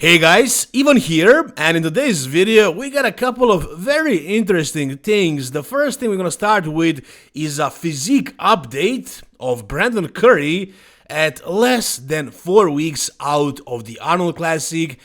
Hey guys, Ivan here, and in today's video we got a couple of very interesting things. The first thing we're gonna start with is a physique update of Brandon Curry at less than 4 weeks out of the Arnold Classic.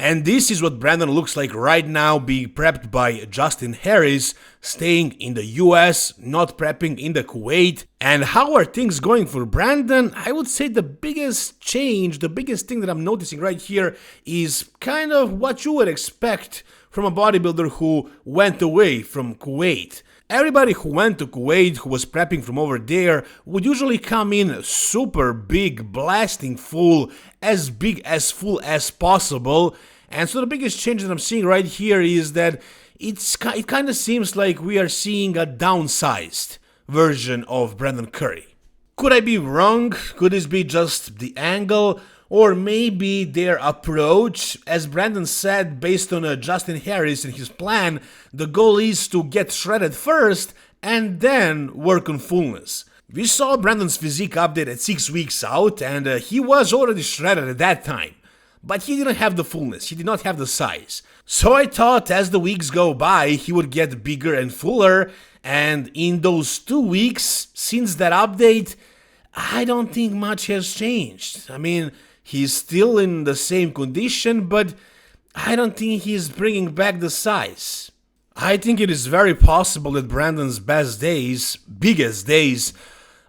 And this is what Brandon looks like right now, being prepped by Justin Harris, staying in the US, not prepping in the Kuwait. And how are things going for Brandon? I would say the biggest change, the biggest thing that I'm noticing right here is kind of what you would expect from a bodybuilder who went away from Kuwait. Everybody who went to Kuwait, who was prepping from over there, would usually come in super big, blasting full, as big as full as possible. And so the biggest change that I'm seeing right here is that it kind of seems like we are seeing a downsized version of Brandon Curry. Could I be wrong? Could this be just the angle? Or maybe their approach? As Brandon said, based on Justin Harris and his plan, the goal is to get shredded first and then work on fullness. We saw Brandon's physique update at 6 weeks out, and he was already shredded at that time. But he didn't have the fullness, he did not have the size. So I thought as the weeks go by, he would get bigger and fuller, and in those 2 weeks since that update, I don't think much has changed. I mean, he's still in the same condition, but I don't think he's bringing back the size. I think it is very possible that Brandon's best days, biggest days,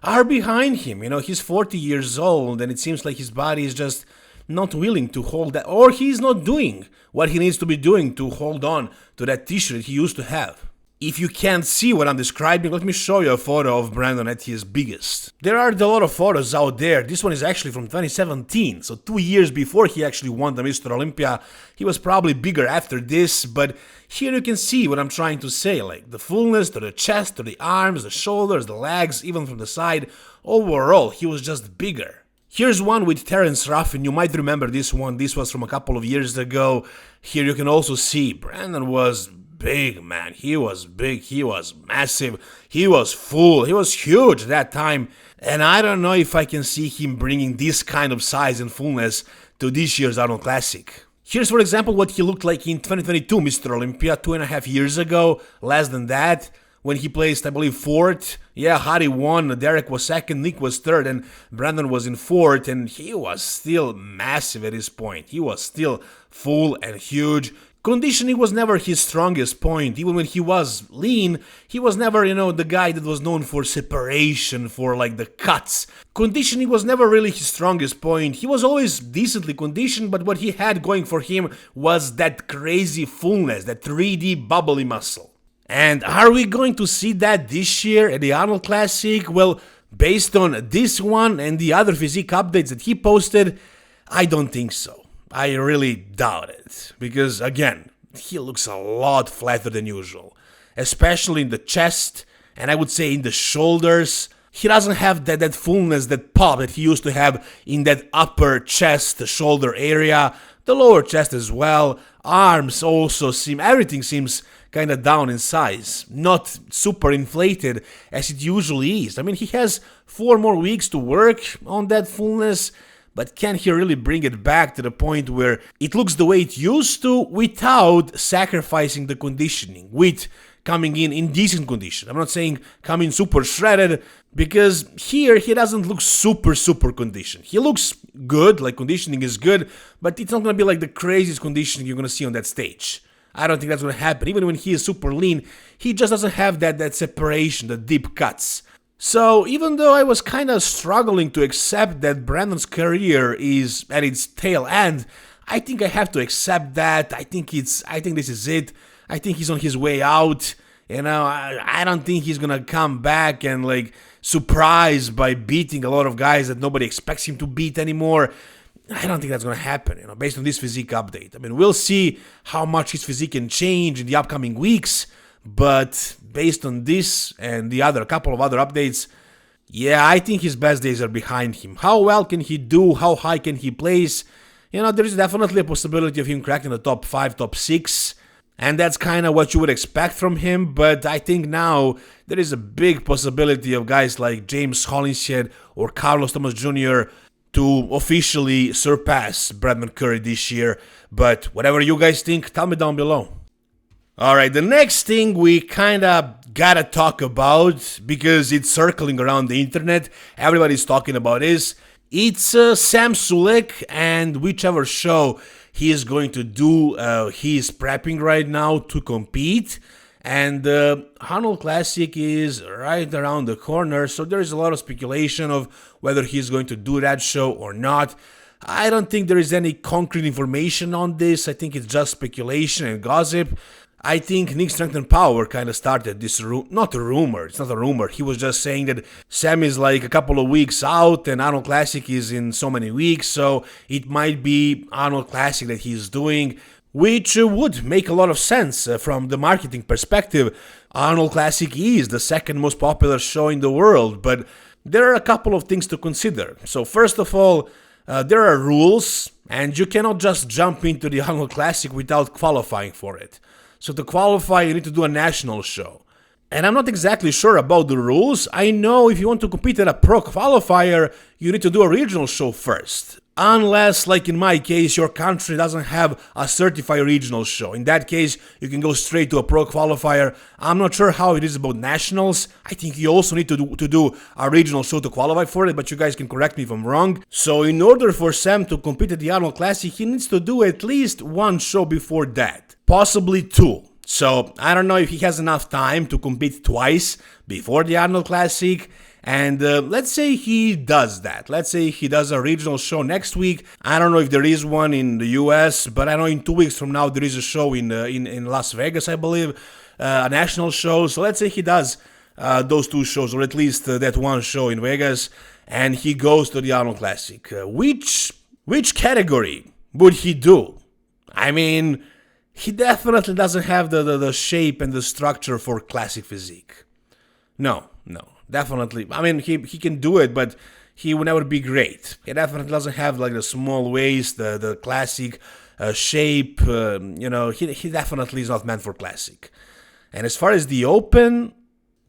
are behind him. You know, he's 40 years old and it seems like his body is just not willing to hold that, or he's not doing what he needs to be doing to hold on to that t-shirt that he used to have. If you can't see what I'm describing, let me show you a photo of Brandon at his biggest. There are a lot of photos out there. This one is actually from 2017, so 2 years before he actually won the Mr. Olympia. He was probably bigger after this, but here you can see what I'm trying to say, like the fullness to the chest, to the arms, the shoulders, the legs, even from the side. Overall, he was just bigger. Here's one with Terence Ruffin. You might remember this one. This was from a couple of years ago. Here you can also see Brandon was big, man. He was big, he was massive, he was full, he was huge at that time. And I don't know if I can see him bringing this kind of size and fullness to this year's Arnold Classic. Here's, for example, what he looked like in 2022 Mr. Olympia, 2.5 years ago, less than that, when he placed, I believe, 4th. Yeah, Hari won, Derek was 2nd, Nick was 3rd, and Brandon was in 4th, and he was still massive at this point. He was still full and huge. Conditioning was never his strongest point. Even when he was lean, he was never, the guy that was known for separation, for like the cuts. Conditioning was never really his strongest point. He was always decently conditioned, but what he had going for him was that crazy fullness, that 3D bubbly muscle. And are we going to see that this year at the Arnold Classic? Well, based on this one and the other physique updates that he posted, I don't think so. I really doubt it, because again, he looks a lot flatter than usual, especially in the chest, and I would say in the shoulders. He doesn't have that fullness, that pop that he used to have in that upper chest, the shoulder area, the lower chest as well. Arms also everything seems kind of down in size, not super inflated as it usually is. I mean, he has 4 more weeks to work on that fullness, but can he really bring it back to the point where it looks the way it used to without sacrificing the conditioning, with coming in decent condition? I'm not saying come in super shredded, because here he doesn't look super conditioned. He looks good, like conditioning is good, but it's not going to be like the craziest conditioning you're going to see on that stage. I don't think that's going to happen. Even when he is super lean, he just doesn't have that separation, the deep cuts. So even though I was kind of struggling to accept that Brandon's career is at its tail end, I think I have to accept that. I think this is it. I think he's on his way out. I don't think he's gonna come back and like surprise by beating a lot of guys that nobody expects him to beat anymore. I don't think that's gonna happen, based on this physique update. I mean, we'll see how much his physique can change in the upcoming weeks, but based on this and the couple of other updates, yeah, I think his best days are behind him. How well can he do? How high can he place? There is definitely a possibility of him cracking the top 5, top 6, and that's kind of what you would expect from him, but I think now there is a big possibility of guys like James Hollinshead or Carlos Thomas Jr. to officially surpass Brandon Curry this year. But whatever you guys think, tell me down below. Alright, the next thing we kinda gotta talk about, because it's circling around the internet, everybody's talking about this, it's Sam Sulek and whichever show he is going to do. He is prepping right now to compete, and Arnold Classic is right around the corner, so there is a lot of speculation of whether he's going to do that show or not. I don't think there is any concrete information on this. I think it's just speculation and gossip. I think Nick Strength and Power kind of started this not a rumor, it's not a rumor. He was just saying that Sam is like a couple of weeks out and Arnold Classic is in so many weeks, so it might be Arnold Classic that he's doing, which would make a lot of sense from the marketing perspective. Arnold Classic is the second most popular show in the world, but there are a couple of things to consider. So first of all, there are rules, and you cannot just jump into the Arnold Classic without qualifying for it. So to qualify, you need to do a national show. And I'm not exactly sure about the rules. I know if you want to compete at a pro qualifier, you need to do a regional show first. Unless, like in my case, your country doesn't have a certified regional show. In that case, you can go straight to a pro qualifier. I'm not sure how it is about nationals. I think you also need to do a regional show to qualify for it, but you guys can correct me if I'm wrong. So in order for Sam to compete at the Arnold Classic, he needs to do at least one show before that. Possibly two. So I don't know if he has enough time to compete twice before the Arnold Classic. And let's say he does that. Let's say he does a regional show next week. I don't know if there is one in the US, but I know in 2 weeks from now there is a show in Las Vegas, I believe, a national show. So let's say he does those two shows, or at least that one show in Vegas, and he goes to the Arnold Classic. Which category would he do? I mean, he definitely doesn't have the shape and the structure for classic physique. No, definitely. I mean, he can do it, but he will never be great. He definitely doesn't have like the small waist, the classic shape. He definitely is not meant for classic. And as far as the open,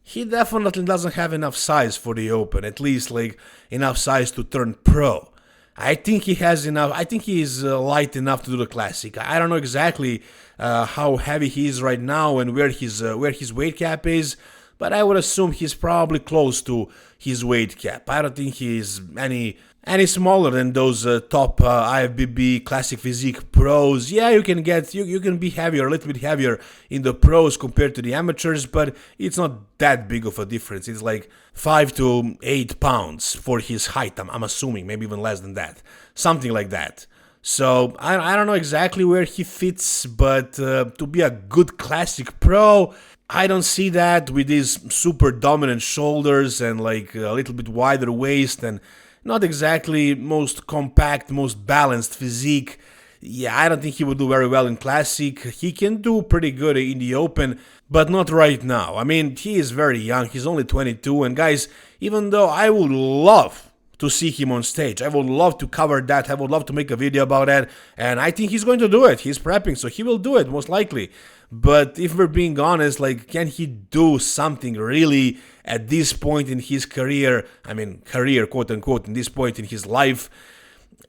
he definitely doesn't have enough size for the open. At least like enough size to turn pro. I think he has enough. I think he is light enough to do the classic. I don't know exactly how heavy he is right now and where his weight cap is, but I would assume he's probably close to his weight cap. I don't think he's any smaller than those top IFBB classic physique pros. Yeah, you can be heavier, a little bit heavier in the pros compared to the amateurs, but it's not that big of a difference. It's like 5 to 8 pounds for his height. I'm assuming, maybe even less than that, something like that. So I don't know exactly where he fits, but to be a good classic pro, I don't see that with these super dominant shoulders and like a little bit wider waist and not exactly most compact, most balanced physique. Yeah, I don't think he would do very well in classic. He can do pretty good in the open, but not right now. I mean, he is very young. He's only 22, and guys, even though I would love to see him on stage, I would love to cover that, I would love to make a video about that, and I think he's going to do it. He's prepping, so he will do it, most likely. But if we're being honest, like, can he do something really at this point in his career? I mean, career, quote unquote, in this point in his life,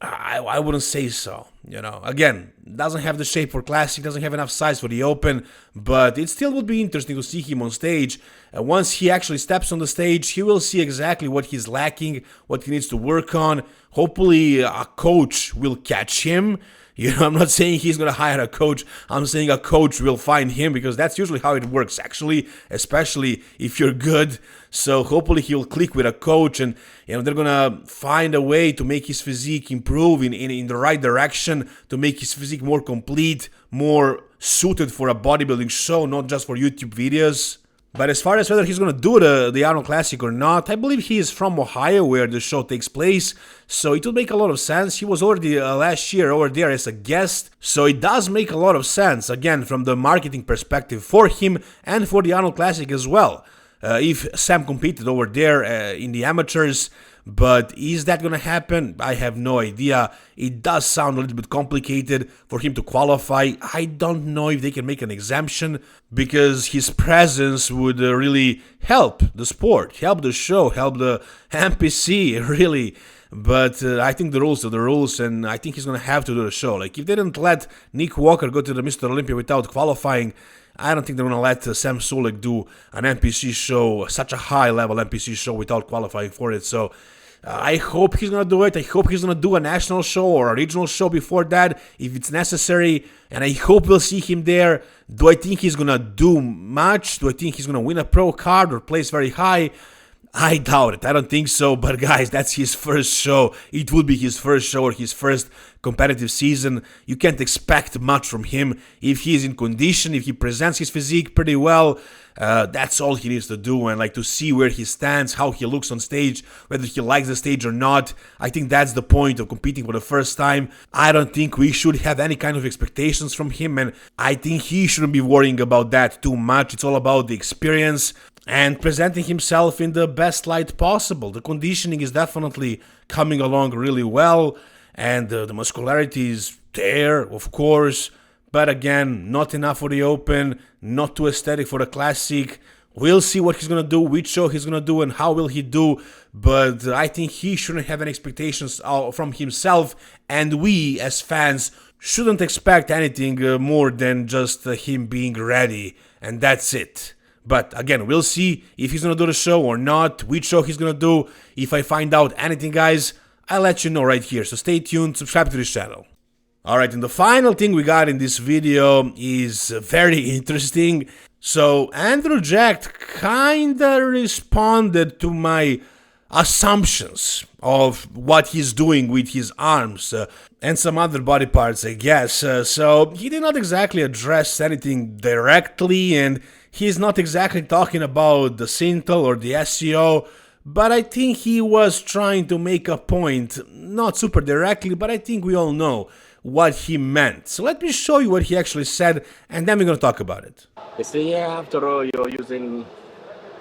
I wouldn't say so. Again, doesn't have the shape for classic, doesn't have enough size for the open, but it still would be interesting to see him on stage. Once he actually steps on the stage, he will see exactly what he's lacking, what he needs to work on. Hopefully, a coach will catch him. I'm not saying he's going to hire a coach. I'm saying a coach will find him, because that's usually how it works, actually, especially if you're good. So hopefully he'll click with a coach, and they're going to find a way to make his physique improve in the right direction, to make his physique more complete, more suited for a bodybuilding show, not just for YouTube videos. But as far as whether he's going to do the Arnold Classic or not, I believe he is from Ohio, where the show takes place, so it would make a lot of sense. He was already last year over there as a guest, so it does make a lot of sense, again, from the marketing perspective for him and for the Arnold Classic as well. If Sam competed over there in the amateurs, but is that going to happen? I have no idea. It does sound a little bit complicated for him to qualify. I don't know if they can make an exemption, because his presence would really help the sport, help the show, help the NPC, really. but I think the rules are the rules, and I think he's gonna have to do the show. Like, if they didn't let Nick Walker go to the Mr. Olympia without qualifying, I don't think they're gonna let Sam Sulek do an NPC show, such a high-level NPC show, without qualifying for it. So I hope he's gonna do it. I hope he's gonna do a national show or a regional show before that, if it's necessary. And I hope we'll see him there. Do I think he's gonna do much? Do I think he's gonna win a pro card or place very high? I doubt it. I don't think so. But guys, that's his first show. It would be his first show or his first competitive season. You can't expect much from him. If he's in condition, if he presents his physique pretty well, that's all he needs to do. And like, to see where he stands, how he looks on stage, whether he likes the stage or not, I think that's the point of competing for the first time. I don't think we should have any kind of expectations from him, and I think he shouldn't be worrying about that too much. It's all about the experience and presenting himself in the best light possible. The conditioning is definitely coming along really well, and the muscularity is there, of course, but again, not enough for the Open, not too aesthetic for the Classic. We'll see what he's gonna do, which show he's gonna do, and how will he do, but I think he shouldn't have any expectations from himself, and we, as fans, shouldn't expect anything more than just him being ready, and that's it. But again, we'll see if he's gonna do the show or not, which show he's gonna do. If I find out anything, guys, I'll let you know right here. So stay tuned, subscribe to this channel. Alright, and the final thing we got in this video is very interesting. So Andrew Jack kinda responded to my assumptions of what he's doing with his arms and some other body parts, I guess. So he did not exactly address anything directly, and he's not exactly talking about the Synthol or the SEO, but I think he was trying to make a point, not super directly, but I think we all know what he meant. So let me show you what he actually said, and then we're going to talk about it. You see, yeah, after all, you're using,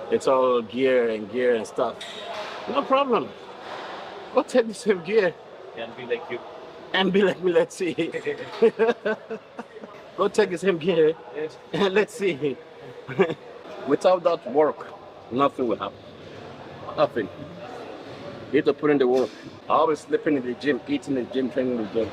it's all gear and stuff. No problem. Go take the same gear. And be like you. And be like me, let's see. Go take the same gear, Yes. and let's see. Without that work, nothing will happen. Nothing. You have to put in the work. Always sleeping in the gym, eating in the gym, training in the gym.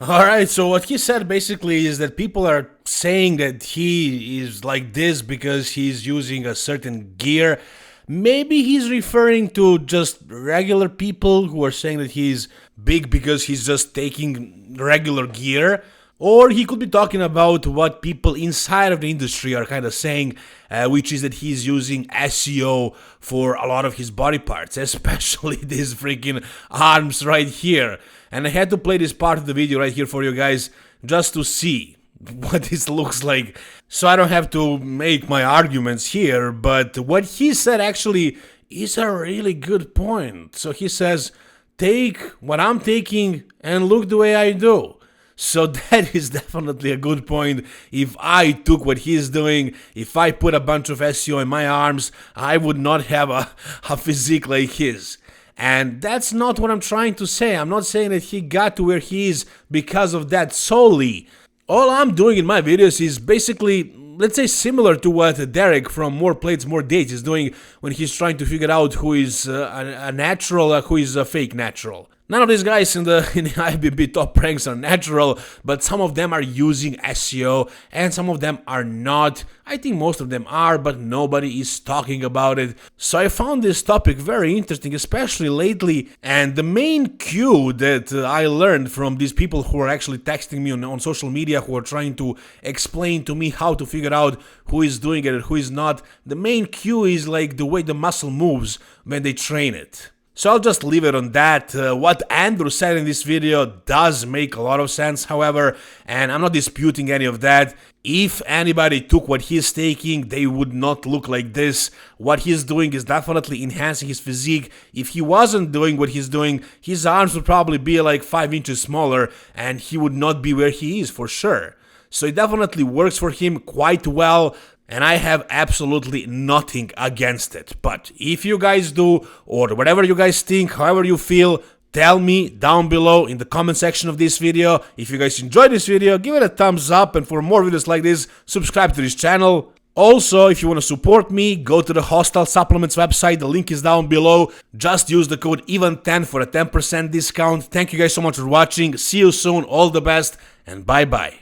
Alright, so what he said basically is that people are saying that he is like this because he's using a certain gear. Maybe he's referring to just regular people who are saying that he's big because he's just taking regular gear. Or he could be talking about what people inside of the industry are kind of saying, which is that he's using SEO for a lot of his body parts, especially these freaking arms right here. And I had to play this part of the video right here for you guys just to see what this looks like, so I don't have to make my arguments here. But what he said actually is a really good point. So he says, take what I'm taking and look the way I do. So that is definitely a good point. If I took what he's doing, if I put a bunch of SEO in my arms, I would not have a physique like his. And that's not what I'm trying to say. I'm not saying that he got to where he is because of that solely. All I'm doing in my videos is basically, let's say, similar to what Derek from More Plates, More Dates is doing when he's trying to figure out who is a natural, who is a fake natural. None of these guys in the IBB top ranks are natural, but some of them are using SEO and some of them are not. I think most of them are, but nobody is talking about it. So I found this topic very interesting, especially lately, and the main cue that I learned from these people who are actually texting me on social media, who are trying to explain to me how to figure out who is doing it and who is not, the main cue is like the way the muscle moves when they train it. So I'll just leave it on that. What Andrew said in this video does make a lot of sense, however, and I'm not disputing any of that. If anybody took what he's taking, they would not look like this. What he's doing is definitely enhancing his physique. If he wasn't doing what he's doing, his arms would probably be like 5 inches smaller, and he would not be where he is for sure. So it definitely works for him quite well, and I have absolutely nothing against it. But if you guys do, or whatever you guys think, however you feel, tell me down below in the comment section of this video. If you guys enjoyed this video, give it a thumbs up, and for more videos like this, subscribe to this channel. Also, if you want to support me, go to the Hostile Supplements website. The link is down below. Just use the code EVEN10 for a 10% discount. Thank you guys so much for watching. See you soon. All the best and bye-bye.